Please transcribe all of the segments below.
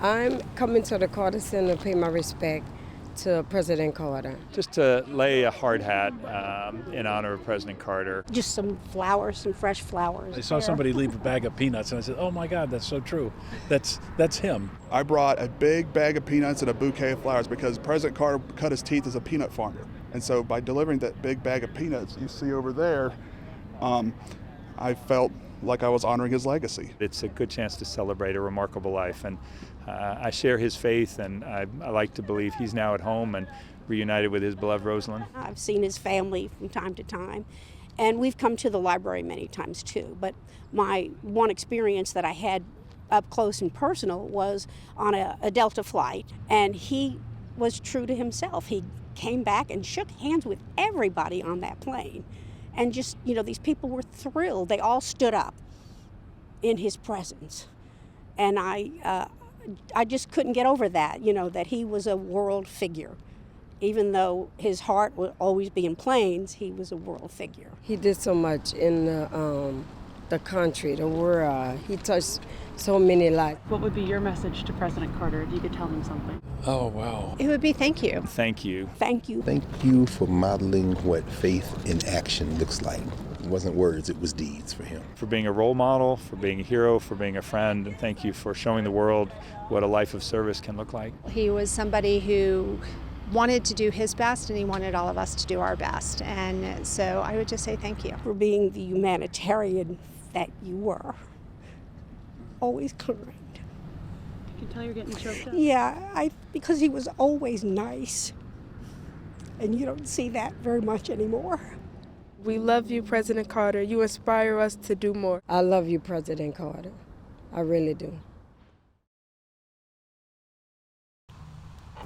I'm coming to the Carter Center to pay my respect to President Carter. Just to lay a hard hat in honor of President Carter. Just some flowers, some fresh flowers. I saw somebody leave a bag of peanuts and I said, oh my God, that's so true. That's him. I brought a big bag of peanuts and a bouquet of flowers because President Carter cut his teeth as a peanut farmer. And so by delivering that big bag of peanuts you see over there, I felt like I was honoring his legacy. It's a good chance to celebrate a remarkable life, and I share his faith, and I like to believe he's now at home and reunited with his beloved Rosalind. I've seen his family from time to time, and we've come to the library many times too. But my one experience that I had up close and personal was on a Delta flight, and he was true to himself. He came back and shook hands with everybody on that plane. And just, these people were thrilled. They all stood up in his presence. And I just couldn't get over that, that he was a world figure. Even though his heart would always be in Plains, he was a world figure. He did so much in the country, the world. He touched so many lives. What would be your message to President Carter if you could tell him something? Oh, wow. It would be thank you. Thank you. Thank you. Thank you for modeling what faith in action looks like. It wasn't words, it was deeds for him. For being a role model, for being a hero, for being a friend, and thank you for showing the world what a life of service can look like. He was somebody who wanted to do his best, and he wanted all of us to do our best. And so I would just say thank you. For being the humanitarian that you were. Always kind. You can tell you're getting choked up. Yeah, because he was always nice. And you don't see that very much anymore. We love you, President Carter. You inspire us to do more. I love you, President Carter. I really do.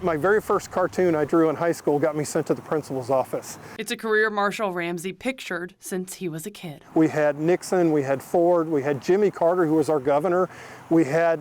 My very first cartoon I drew in high school got me sent to the principal's office. It's a career Marshal Ramsey pictured since he was a kid. We had Nixon, we had Ford, we had Jimmy Carter, who was our governor. We had,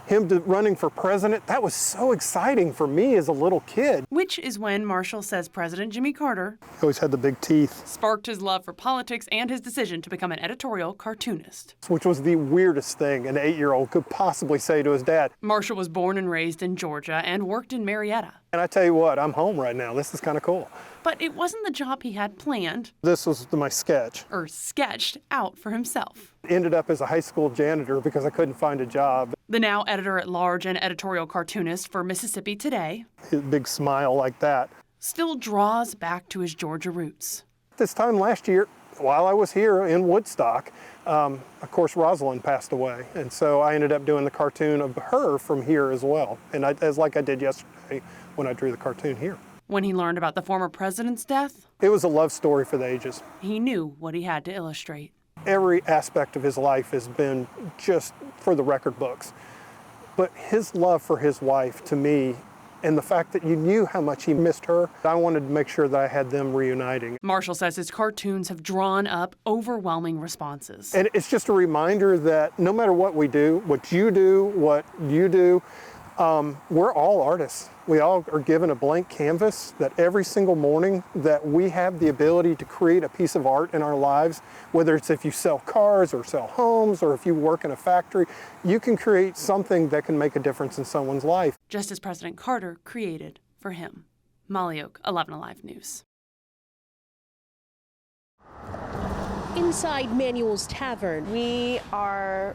him running for president. That was so exciting for me as a little kid. Which is when Marshall says President Jimmy Carter He always had the big teeth. Sparked his love for politics and his decision to become an editorial cartoonist. Which was the weirdest thing an 8-year-old could possibly say to his dad. Marshall was born and raised in Georgia and worked in Marietta. And I tell you what, I'm home right now. This is kind of cool. But it wasn't the job he had planned. This was my sketch. Or sketched out for himself. Ended up as a high school janitor because I couldn't find a job. The now editor-at-large and editorial cartoonist for Mississippi Today. His big smile like that. Still draws back to his Georgia roots. This time last year, while I was here in Woodstock, of course Rosalind passed away. And so I ended up doing the cartoon of her from here as well. And like I did yesterday when I drew the cartoon here. When he learned about the former president's death, it was a love story for the ages. He knew what he had to illustrate. Every aspect of his life has been just for the record books. But his love for his wife, to me, and the fact that you knew how much he missed her, I wanted to make sure that I had them reuniting. Marshall says his cartoons have drawn up overwhelming responses. And it's just a reminder that no matter what we do, what you do, we're all artists. We all are given a blank canvas that every single morning that we have the ability to create a piece of art in our lives, whether it's if you sell cars or sell homes or if you work in a factory, you can create something that can make a difference in someone's life. Just as President Carter created for him. Molly Oak, 11 Alive News. Inside Manuels Tavern. We are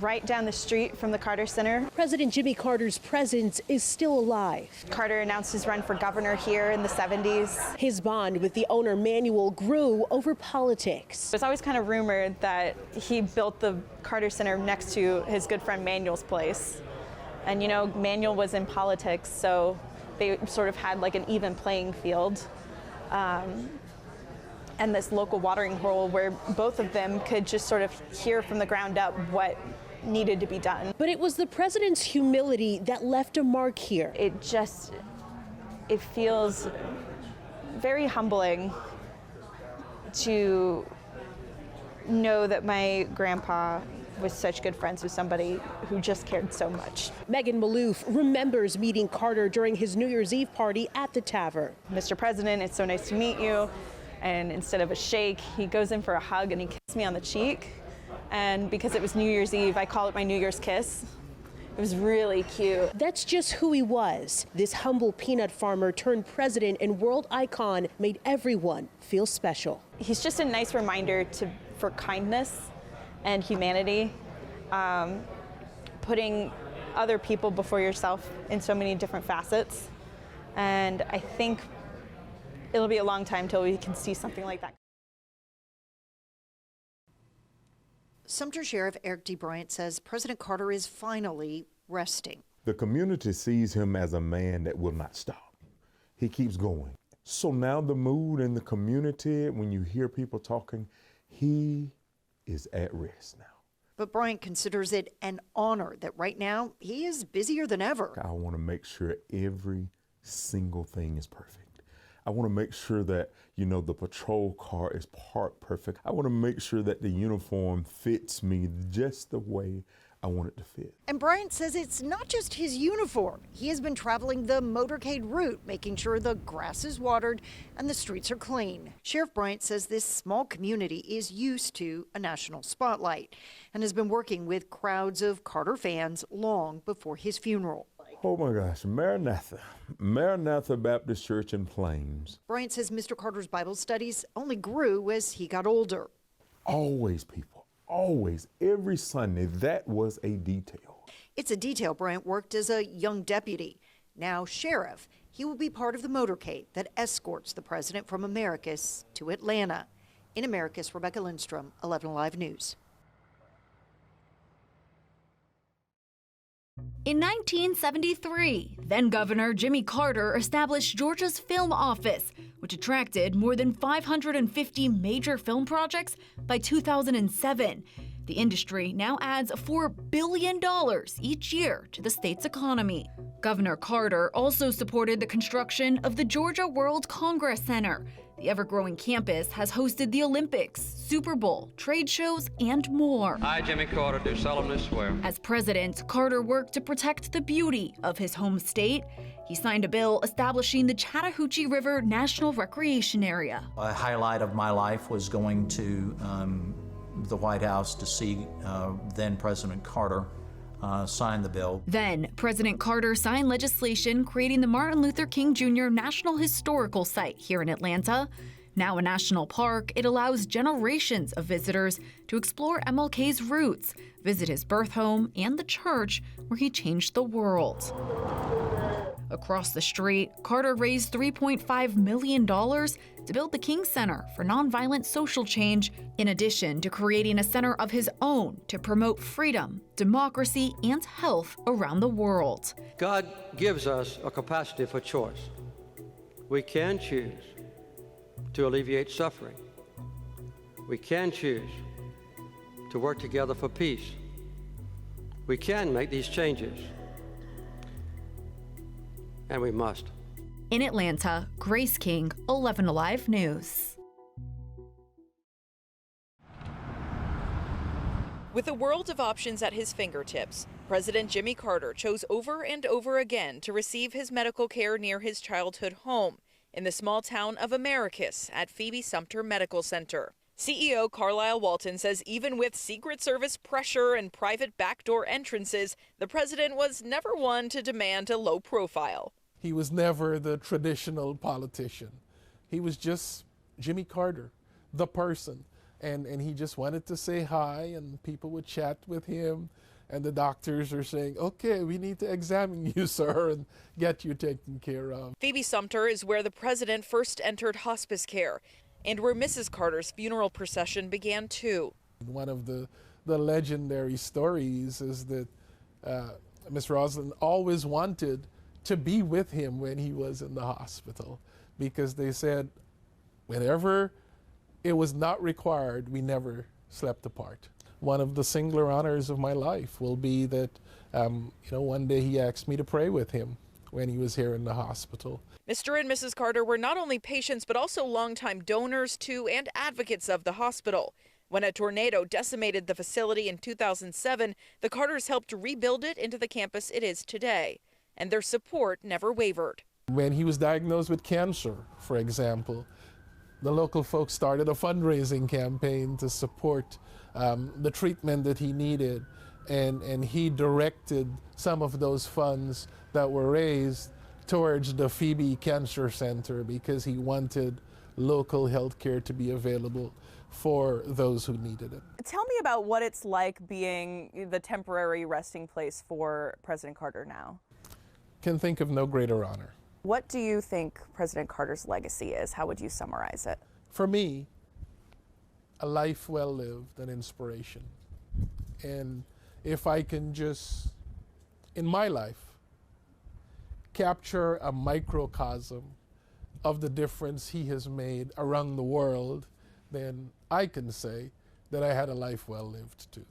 right down the street from the Carter Center. President Jimmy Carter's presence is still alive. Carter announced his run for governor here in the 70s. His bond with the owner Manuel grew over politics. It's always kind of rumored that he built the Carter Center next to his good friend Manuel's place. And Manuel was in politics, so they sort of had like an even playing field. And this local watering hole where both of them could just sort of hear from the ground up what needed to be done. But it was the president's humility that left a mark here. It feels very humbling to know that my grandpa was such good friends with somebody who just cared so much. Megan Malouf remembers meeting Carter during his New Year's Eve party at the tavern. Mr. President, it's so nice to meet you. And instead of a shake, he goes in for a hug and he kissed me on the cheek. And because it was New Year's Eve, I call it my New Year's kiss. It was really cute. That's just who he was. This humble peanut farmer turned president and world icon made everyone feel special. He's just a nice reminder for kindness and humanity, putting other people before yourself in so many different facets. And I think it'll be a long time till we can see something like that. Sumter Sheriff Eric D. Bryant says President Carter is finally resting. The community sees him as a man that will not stop. He keeps going. So now the mood in the community, when you hear people talking, he is at rest now. But Bryant considers it an honor that right now he is busier than ever. I want to make sure every single thing is perfect. I want to make sure that, the patrol car is parked perfect. I want to make sure that the uniform fits me just the way I want it to fit. And Bryant says it's not just his uniform. He has been traveling the motorcade route, making sure the grass is watered and the streets are clean. Sheriff Bryant says this small community is used to a national spotlight and has been working with crowds of Carter fans long before his funeral. Oh my gosh, Maranatha. Maranatha Baptist Church in Plains. Bryant says Mr. Carter's Bible studies only grew as he got older. Always, people, always, every Sunday, that was a detail. It's a detail Bryant worked as a young deputy. Now sheriff, he will be part of the motorcade that escorts the president from Americus to Atlanta. In Americus, Rebecca Lindstrom, 11 Alive News. In 1973, then-Governor Jimmy Carter established Georgia's Film Office, which attracted more than 550 major film projects by 2007. The industry now adds $4 billion each year to the state's economy. Governor Carter also supported the construction of the Georgia World Congress Center. The ever-growing campus has hosted the Olympics, Super Bowl, trade shows, and more. I, Jimmy Carter, do solemnly swear. As president, Carter worked to protect the beauty of his home state. He signed a bill establishing the Chattahoochee River National Recreation Area. A highlight of my life was going to the White House to see then President Carter sign the bill. Then, President Carter signed legislation creating the Martin Luther King Jr. National Historical Site here in Atlanta. Now a national park, it allows generations of visitors to explore MLK's roots, visit his birth home, and the church where he changed the world. Across the street, Carter raised $3.5 million to build the King Center for Nonviolent Social Change, in addition to creating a center of his own to promote freedom, democracy, and health around the world. God gives us a capacity for choice. We can choose to alleviate suffering. We can choose to work together for peace. We can make these changes. And we must. In Atlanta, Grace King, 11 Alive News. With a world of options at his fingertips, President Jimmy Carter chose over and over again to receive his medical care near his childhood home in the small town of Americus at Phoebe Sumter Medical Center. CEO Carlisle Walton says even with Secret Service pressure and private backdoor entrances, the president was never one to demand a low profile. He was never the traditional politician. He was just Jimmy Carter, the person. And he just wanted to say hi, and people would chat with him. And the doctors are saying, okay, we need to examine you, sir, and get you taken care of. Phoebe Sumter is where the president first entered hospice care, and where Mrs. Carter's funeral procession began too. One of the legendary stories is that Miss Roslyn always wanted to be with him when he was in the hospital, because they said whenever it was not required, we never slept apart. One of the singular honors of my life will be that, one day he asked me to pray with him when he was here in the hospital. Mr. and Mrs. Carter were not only patients, but also longtime donors to and advocates of the hospital. When a tornado decimated the facility in 2007, the Carters helped rebuild it into the campus it is today, and their support never wavered. When he was diagnosed with cancer, for example, the local folks started a fundraising campaign to support the treatment that he needed. and he directed some of those funds that were raised towards the Phoebe Cancer Center because he wanted local health care to be available for those who needed it. Tell me about what it's like being the temporary resting place for President Carter now. Can think of no greater honor. What do you think President Carter's legacy is? How would you summarize it? For me, a life well lived, an inspiration. And if I can just, in my life, capture a microcosm of the difference he has made around the world, then I can say that I had a life well lived too.